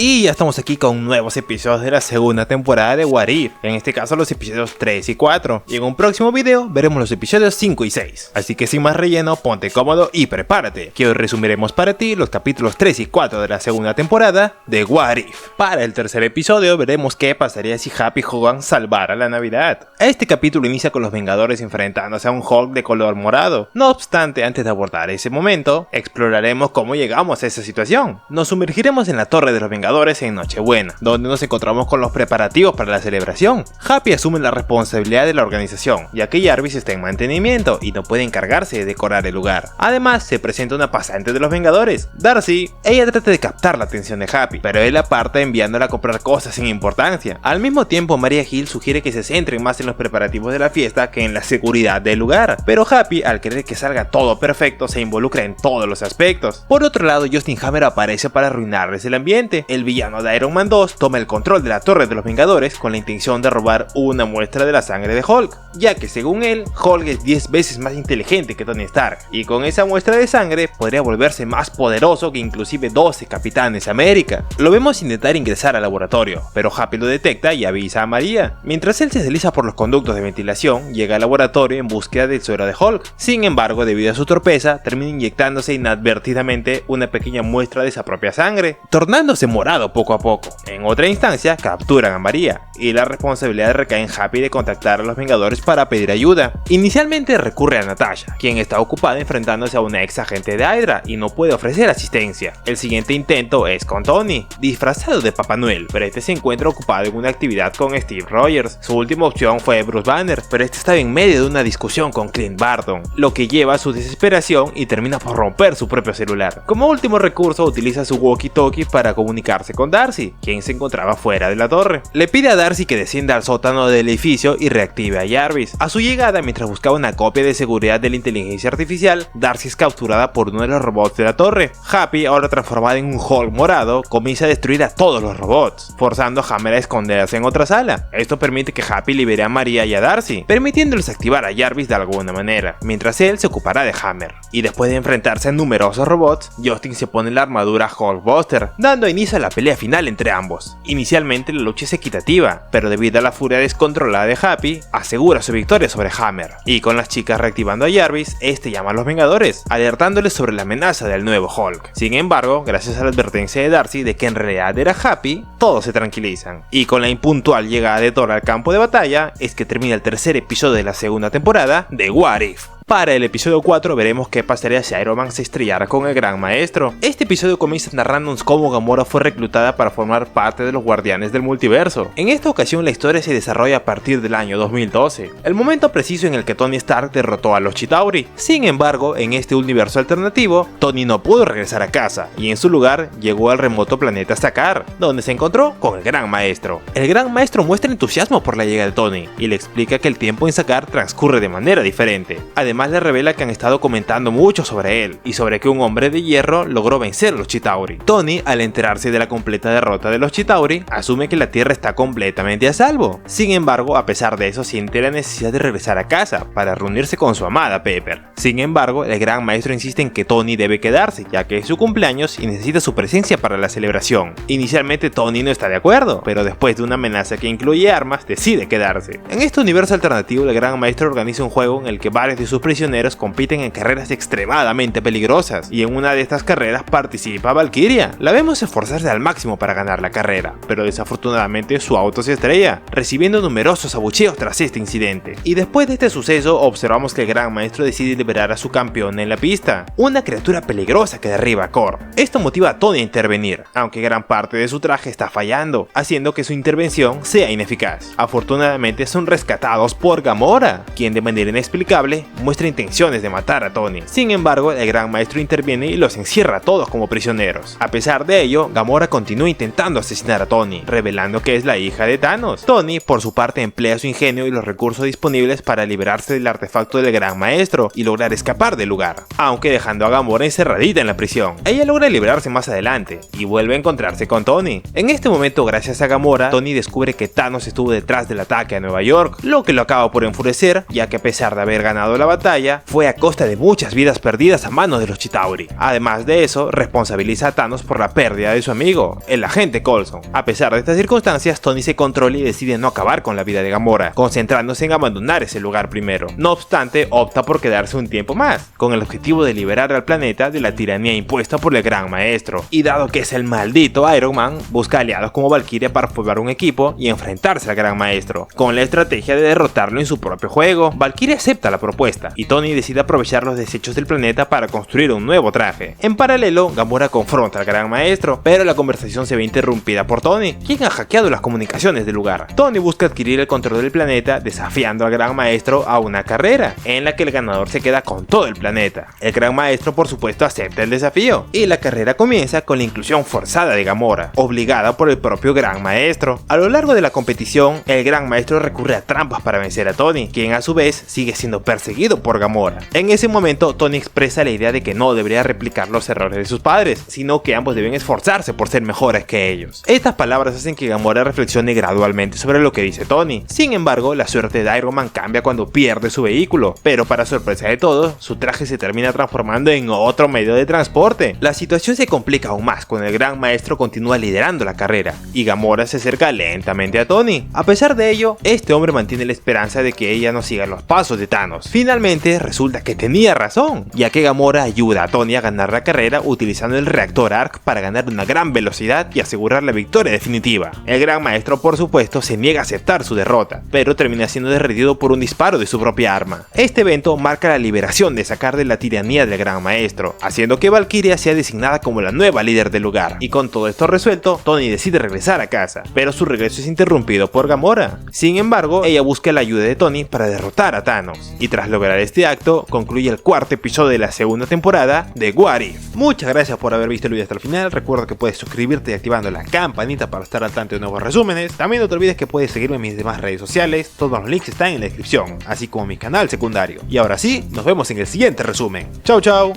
Y ya estamos aquí con nuevos episodios de la segunda temporada de What If, en este caso los episodios 3 y 4, y en un próximo video veremos los episodios 5 y 6, así que sin más relleno, ponte cómodo y prepárate, que hoy resumiremos para ti los capítulos 3 y 4 de la segunda temporada de What If. Para el tercer episodio veremos qué pasaría si Happy y Hogan salvaran la Navidad. Este capítulo inicia con los Vengadores enfrentándose a un Hulk de color morado. No obstante, antes de abordar ese momento, exploraremos cómo llegamos a esa situación. Nos sumergiremos en la Torre de los Vengadores en Nochebuena, donde nos encontramos con los preparativos para la celebración. Happy asume la responsabilidad de la organización, ya que Jarvis está en mantenimiento y no puede encargarse de decorar el lugar. Además, se presenta una pasante de los Vengadores, Darcy. Ella trata de captar la atención de Happy, pero él aparta enviándola a comprar cosas sin importancia. Al mismo tiempo, Maria Hill sugiere que se centren más en los preparativos de la fiesta que en la seguridad del lugar, pero Happy, al querer que salga todo perfecto, se involucra en todos los aspectos. Por otro lado, Justin Hammer aparece para arruinarles el ambiente. El villano de Iron Man 2 toma el control de la Torre de los Vengadores con la intención de robar una muestra de la sangre de Hulk, ya que según él, Hulk es 10 veces más inteligente que Tony Stark, y con esa muestra de sangre podría volverse más poderoso que inclusive 12 Capitanes América. Lo vemos intentar ingresar al laboratorio, pero Happy lo detecta y avisa a María. Mientras él se desliza por los conductos de ventilación, llega al laboratorio en búsqueda del suero de Hulk. Sin embargo, debido a su torpeza, termina inyectándose inadvertidamente una pequeña muestra de esa propia sangre, tornándose morado poco a poco. En otra instancia, capturan a María, y la responsabilidad recae en Happy de contactar a los Vengadores para pedir ayuda. Inicialmente recurre a Natasha, quien está ocupada enfrentándose a una ex agente de Hydra y no puede ofrecer asistencia. El siguiente intento es con Tony, disfrazado de Papá Noel, pero este se encuentra ocupado en una actividad con Steve Rogers. Su última opción fue Bruce Banner, pero este estaba en medio de una discusión con Clint Barton, lo que lleva a su desesperación y termina por romper su propio celular. Como último recurso, utiliza su walkie-talkie para comunicarse con Darcy, quien se encontraba fuera de la torre. Le pide a Darcy que descienda al sótano del edificio y reactive a Jarvis. A su llegada, mientras buscaba una copia de seguridad de la inteligencia artificial, Darcy es capturada por uno de los robots de la torre. Happy, ahora transformada en un Hulk morado, comienza a destruir a todos los robots, forzando a Hammer a esconderse en otra sala. Esto permite que Happy libere a María y a Darcy, permitiéndoles activar a Jarvis de alguna manera, mientras él se ocupará de Hammer. Y después de enfrentarse a numerosos robots, Justin se pone la armadura Hulkbuster, dando inicio a la pelea final entre ambos. Inicialmente la lucha es equitativa, pero debido a la furia descontrolada de Happy, asegura su victoria sobre Hammer, y con las chicas reactivando a Jarvis, este llama a los Vengadores, alertándoles sobre la amenaza del nuevo Hulk. Sin embargo, gracias a la advertencia de Darcy de que en realidad era Happy, todos se tranquilizan, y con la impuntual llegada de Thor al campo de batalla, es que termina el tercer episodio de la segunda temporada de What If. Para el episodio 4 veremos qué pasaría si Iron Man se estrellara con el Gran Maestro. Este episodio comienza narrándonos cómo Gamora fue reclutada para formar parte de los Guardianes del Multiverso. En esta ocasión la historia se desarrolla a partir del año 2012, el momento preciso en el que Tony Stark derrotó a los Chitauri. Sin embargo, en este universo alternativo, Tony no pudo regresar a casa, y en su lugar llegó al remoto planeta Sakaar, donde se encontró con el Gran Maestro. El Gran Maestro muestra entusiasmo por la llegada de Tony, y le explica que el tiempo en Sakaar transcurre de manera diferente. Además le revela que han estado comentando mucho sobre él, y sobre que un hombre de hierro logró vencer a los Chitauri. Tony, al enterarse de la completa derrota de los Chitauri, asume que la Tierra está completamente a salvo. Sin embargo, a pesar de eso, siente la necesidad de regresar a casa para reunirse con su amada Pepper. Sin embargo, el Gran Maestro insiste en que Tony debe quedarse, ya que es su cumpleaños y necesita su presencia para la celebración. Inicialmente Tony no está de acuerdo, pero después de una amenaza que incluye armas, decide quedarse. En este universo alternativo, el Gran Maestro organiza un juego en el que varios de sus prisioneros compiten en carreras extremadamente peligrosas, y en una de estas carreras participa Valkyria. La vemos esforzarse al máximo para ganar la carrera, pero desafortunadamente su auto se estrella, recibiendo numerosos abucheos tras este incidente. Y después de este suceso, observamos que el Gran Maestro decide liberar a su campeón en la pista, una criatura peligrosa que derriba a Korg. Esto motiva a Tony a intervenir, aunque gran parte de su traje está fallando, haciendo que su intervención sea ineficaz. Afortunadamente son rescatados por Gamora, quien de manera inexplicable muestra intenciones de matar a Tony. Sin embargo, el Gran Maestro interviene y los encierra a todos como prisioneros. A pesar de ello, Gamora continúa intentando asesinar a Tony, revelando que es la hija de Thanos. Tony, por su parte, emplea su ingenio y los recursos disponibles para liberarse del artefacto del Gran Maestro y lograr escapar del lugar, aunque dejando a Gamora encerradita en la prisión. Ella logra liberarse más adelante y vuelve a encontrarse con Tony. En este momento, gracias a Gamora, Tony descubre que Thanos estuvo detrás del ataque a Nueva York, lo que lo acaba por enfurecer, ya que a pesar de haber ganado la batalla, batalla fue a costa de muchas vidas perdidas a manos de los Chitauri. Además de eso, responsabiliza a Thanos por la pérdida de su amigo, el agente Coulson. A pesar de estas circunstancias, Tony se controla y decide no acabar con la vida de Gamora, concentrándose en abandonar ese lugar primero. No obstante, opta por quedarse un tiempo más, con el objetivo de liberar al planeta de la tiranía impuesta por el Gran Maestro. Y dado que es el maldito Iron Man, busca aliados como Valkyria para formar un equipo y enfrentarse al Gran Maestro, con la estrategia de derrotarlo en su propio juego. Valkyria acepta la propuesta, y Tony decide aprovechar los desechos del planeta para construir un nuevo traje. En paralelo, Gamora confronta al Gran Maestro, pero la conversación se ve interrumpida por Tony, quien ha hackeado las comunicaciones del lugar. Tony busca adquirir el control del planeta, desafiando al Gran Maestro a una carrera, en la que el ganador se queda con todo el planeta. El Gran Maestro por supuesto acepta el desafío, y la carrera comienza con la inclusión forzada de Gamora, obligada por el propio Gran Maestro. A lo largo de la competición, el Gran Maestro recurre a trampas para vencer a Tony, quien a su vez sigue siendo perseguido por Gamora. En ese momento, Tony expresa la idea de que no debería replicar los errores de sus padres, sino que ambos deben esforzarse por ser mejores que ellos. Estas palabras hacen que Gamora reflexione gradualmente sobre lo que dice Tony. Sin embargo, la suerte de Iron Man cambia cuando pierde su vehículo, pero para sorpresa de todos, su traje se termina transformando en otro medio de transporte. La situación se complica aún más cuando el Gran Maestro continúa liderando la carrera, y Gamora se acerca lentamente a Tony. A pesar de ello, este hombre mantiene la esperanza de que ella no siga los pasos de Thanos. Finalmente, resulta que tenía razón, ya que Gamora ayuda a Tony a ganar la carrera utilizando el reactor Arc para ganar una gran velocidad y asegurar la victoria definitiva. El Gran Maestro por supuesto se niega a aceptar su derrota, pero termina siendo derretido por un disparo de su propia arma. Este evento marca la liberación de sacar de la tiranía del Gran Maestro, haciendo que Valkyria sea designada como la nueva líder del lugar. Y con todo esto resuelto, Tony decide regresar a casa, pero su regreso es interrumpido por Gamora. Sin embargo, ella busca la ayuda de Tony para derrotar a Thanos, y tras lograr este acto, concluye el cuarto episodio de la segunda temporada de What If. Muchas gracias por haber visto el video hasta el final. Recuerda que puedes suscribirte y activando la campanita para estar al tanto de nuevos resúmenes. También no te olvides que puedes seguirme en mis demás redes sociales, todos los links están en la descripción, así como mi canal secundario. Y ahora sí, nos vemos en el siguiente resumen. Chau chau.